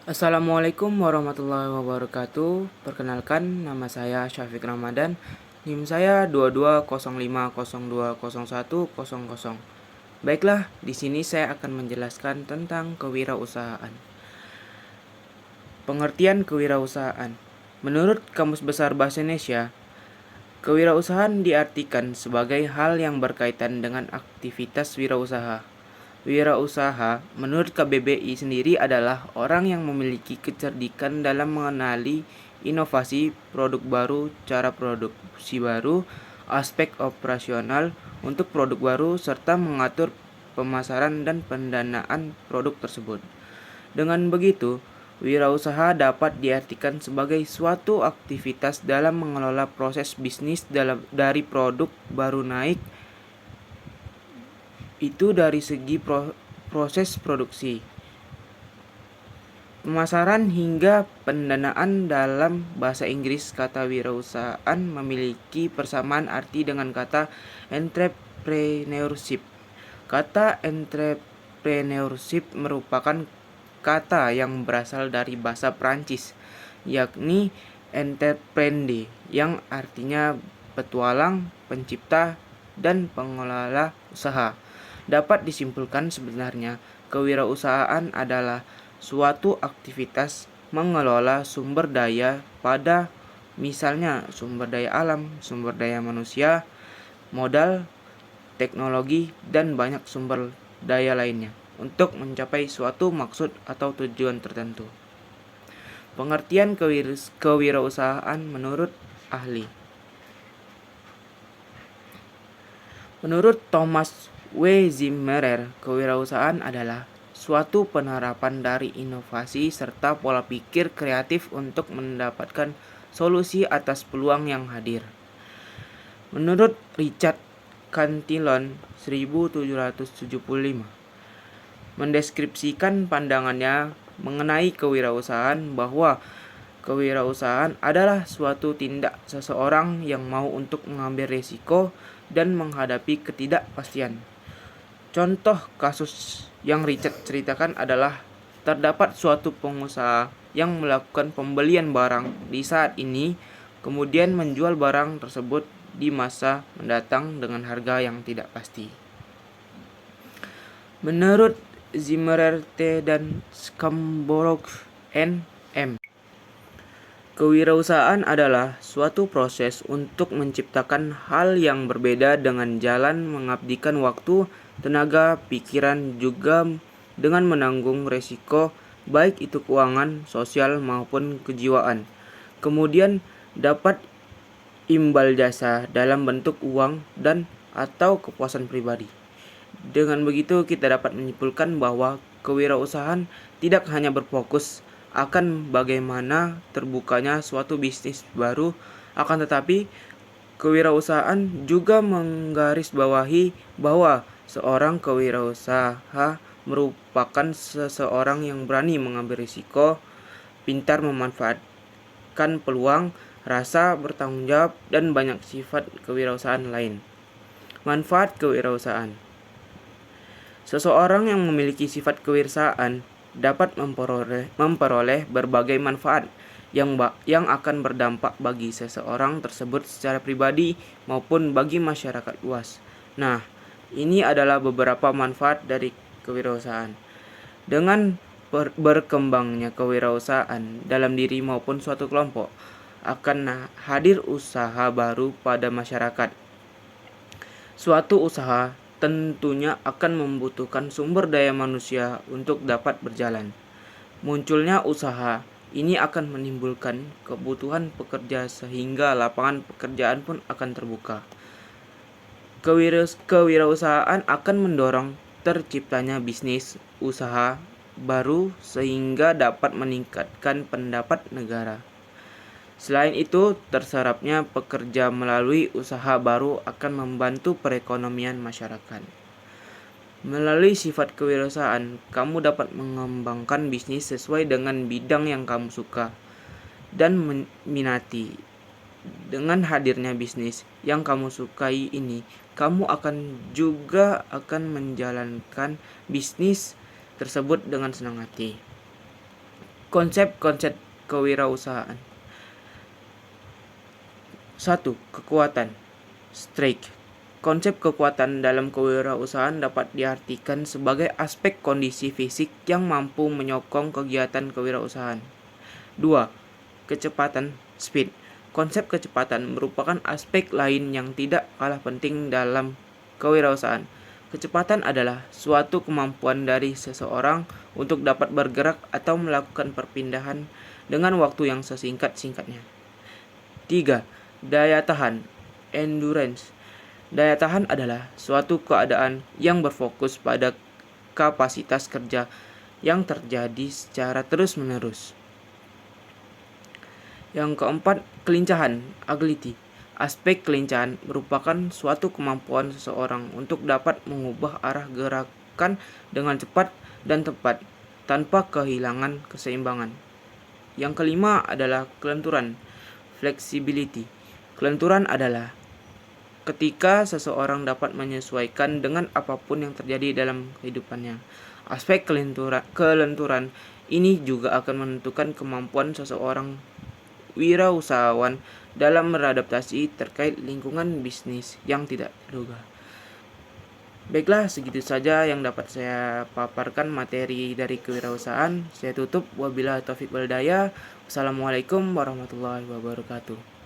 Assalamualaikum warahmatullahi wabarakatuh. Perkenalkan, nama saya Syafiq Ramadan. NIM saya 2205020100. Baiklah, di sini saya akan menjelaskan tentang kewirausahaan. Pengertian kewirausahaan. Menurut Kamus Besar Bahasa Indonesia, kewirausahaan diartikan sebagai hal yang berkaitan dengan aktivitas wirausaha. Wirausaha menurut KBBI sendiri adalah orang yang memiliki kecerdikan dalam mengenali inovasi, produk baru, cara produksi baru, aspek operasional untuk produk baru, serta mengatur pemasaran dan pendanaan produk tersebut. Dengan begitu, wirausaha dapat diartikan sebagai suatu aktivitas dalam mengelola proses bisnis dari produk baru naik itu dari segi proses produksi, pemasaran hingga pendanaan. Dalam bahasa Inggris, kata wirausahaan memiliki persamaan arti dengan kata entrepreneurship. Kata entrepreneurship merupakan kata yang berasal dari bahasa Prancis, yakni entreprendre, yang artinya petualang, pencipta, dan pengelola usaha. Dapat disimpulkan sebenarnya, kewirausahaan adalah suatu aktivitas mengelola sumber daya pada misalnya sumber daya alam, sumber daya manusia, modal, teknologi, dan banyak sumber daya lainnya untuk mencapai suatu maksud atau tujuan tertentu. Pengertian kewirausahaan menurut ahli. Menurut Thomas W. Zimmerer, kewirausahaan adalah suatu penerapan dari inovasi serta pola pikir kreatif untuk mendapatkan solusi atas peluang yang hadir. Menurut Richard Cantillon 1775, mendeskripsikan pandangannya mengenai kewirausahaan bahwa kewirausahaan adalah suatu tindak seseorang yang mau untuk mengambil risiko dan menghadapi ketidakpastian. Contoh kasus yang Richard ceritakan adalah terdapat suatu pengusaha yang melakukan pembelian barang di saat ini, kemudian menjual barang tersebut di masa mendatang dengan harga yang tidak pasti. Menurut Zimmerer T. dan Scarborough N.M., kewirausahaan adalah suatu proses untuk menciptakan hal yang berbeda dengan jalan mengabdikan waktu, tenaga, pikiran, juga dengan menanggung resiko, baik itu keuangan, sosial, maupun kejiwaan. Kemudian dapat imbal jasa dalam bentuk uang dan atau kepuasan pribadi. Dengan begitu, kita dapat menyimpulkan bahwa kewirausahaan tidak hanya berfokus akan bagaimana terbukanya suatu bisnis baru, akan tetapi kewirausahaan juga menggarisbawahi bahwa seorang kewirausaha merupakan seseorang yang berani mengambil risiko, pintar memanfaatkan peluang, rasa bertanggung jawab, dan banyak sifat kewirausahaan lain. Manfaat kewirausahaan. Seseorang yang memiliki sifat kewirausahaan dapat memperoleh berbagai manfaat yang akan berdampak bagi seseorang tersebut secara pribadi maupun bagi masyarakat luas. Nah, ini adalah beberapa manfaat dari kewirausahaan. Dengan berkembangnya kewirausahaan dalam diri maupun suatu kelompok, akan hadir usaha baru pada masyarakat. Suatu usaha tentunya akan membutuhkan sumber daya manusia untuk dapat berjalan. Munculnya usaha ini akan menimbulkan kebutuhan pekerja sehingga lapangan pekerjaan pun akan terbuka. Kewirausahaan akan mendorong terciptanya bisnis usaha baru sehingga dapat meningkatkan pendapat negara. Selain itu, terserapnya pekerja melalui usaha baru akan membantu perekonomian masyarakat. Melalui sifat kewirausahaan, kamu dapat mengembangkan bisnis sesuai dengan bidang yang kamu suka dan minati. Dengan hadirnya bisnis yang kamu sukai ini, kamu akan menjalankan bisnis tersebut dengan senang hati. Konsep-konsep kewirausahaan. 1. Kekuatan. Strength. Konsep kekuatan dalam kewirausahaan dapat diartikan sebagai aspek kondisi fisik yang mampu menyokong kegiatan kewirausahaan. 2. Kecepatan. Speed. Konsep kecepatan merupakan aspek lain yang tidak kalah penting dalam kewirausahaan. Kecepatan adalah suatu kemampuan dari seseorang untuk dapat bergerak atau melakukan perpindahan dengan waktu yang sesingkat-singkatnya. 3. Daya tahan. Endurance. Daya tahan adalah suatu keadaan yang berfokus pada kapasitas kerja yang terjadi secara terus-menerus. Yang keempat, kelincahan. Agility. Aspek kelincahan merupakan suatu kemampuan seseorang untuk dapat mengubah arah gerakan dengan cepat dan tepat tanpa kehilangan keseimbangan. Yang kelima adalah kelenturan. Flexibility. Kelenturan adalah ketika seseorang dapat menyesuaikan dengan apapun yang terjadi dalam kehidupannya. Aspek kelenturan ini juga akan menentukan kemampuan seseorang wirausahawan dalam beradaptasi terkait lingkungan bisnis yang tidak terduga. Baiklah, segitu saja yang dapat saya paparkan materi dari kewirausahaan. Saya tutup. Wabillahi taufiq wal hidayah. Wassalamualaikum warahmatullahi wabarakatuh.